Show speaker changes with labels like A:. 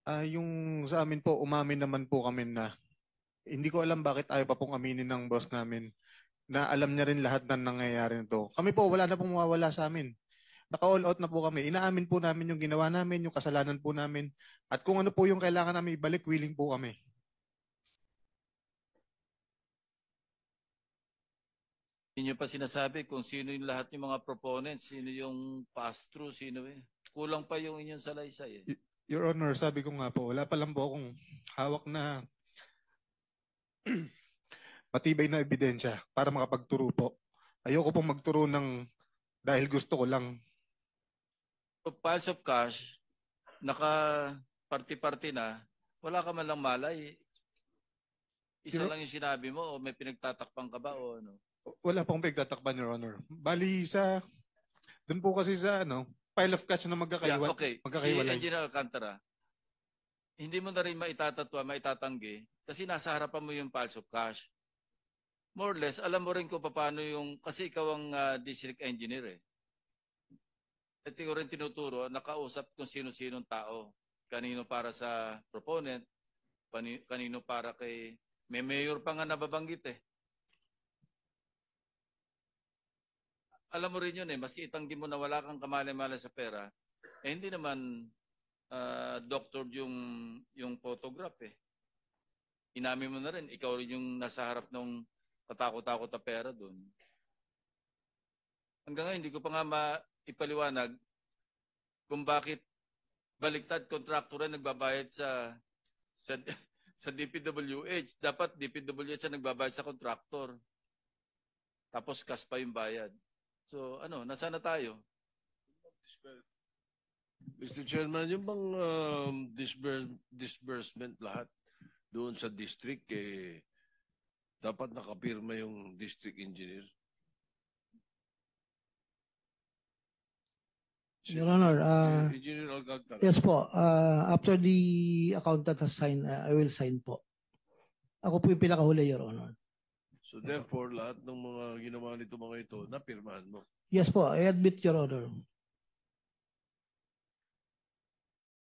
A: Yung sa amin po, umamin naman po kami na hindi ko alam bakit ayaw pa pong aminin ng boss namin na alam niya rin lahat ng nangyayari nito. Kami po, wala na pong mawawala sa amin. Naka-all out na po kami. Inaamin po namin yung ginawa namin, yung kasalanan po namin. At kung ano po yung kailangan namin ibalik, willing po kami.
B: Hindi nyo pa sinasabi kung sino yung lahat yung mga proponents, sino yung pass-through, sino eh. Kulang pa yung inyong salaysay eh.
A: Your Honor, sabi ko nga po, wala pa lang po akong hawak na matibay na ebidensya para makapagturo po. Ayoko pong magturo ng dahil gusto ko lang.
B: So, piles of cash, naka-party-party na, wala ka man lang malay. Isa
A: Your,
B: lang yung sinabi mo o may pinagtatakpan ka ba o ano?
A: wala pong pagtatakpan, Your Honor. Bali doon po kasi sa pile of cash na
B: Yeah, okay. Si
A: magkakaiwalay.
B: Engineer Alcantara, hindi mo na rin maitatatwa, maitatanggi kasi nasa harapan mo yung piles of cash. More or less, alam mo rin kung paano yung, kasi ikaw ang district engineer eh. At ikaw rin tinuturo, nakausap kung sino-sinong tao. Kanino para sa proponent, kanino para kay, may mayor pa nga nababanggit eh. Alam mo rin yun eh, maski itanggi mo na wala kang kamali-mali sa pera, eh hindi naman doctor yung photograph eh. Inamin mo na rin, ikaw rin yung nasa harap ng katakot-takot na pera doon. Hanggang ngayon, hindi ko pa nga maipaliwanag kung bakit baliktad kontraktor na nagbabayad sa, sa DPWH. Dapat DPWH ang nagbabayad sa kontraktor. Tapos cash pa yung bayad. So ano, nasaan na tayo?
C: Mr. Chairman, yung bang disbursement lahat doon sa district, dapat nakapirma yung district engineer?
D: Your Honor,
C: Engineer Alcantara.
D: yes po. After the accountant has signed, I will sign po. Ako po yung pinakahuli, Your Honor.
C: So therefore, lahat ng mga ginawa nito mga ito, napirmahan mo.
D: Yes po, I admit, Your Honor.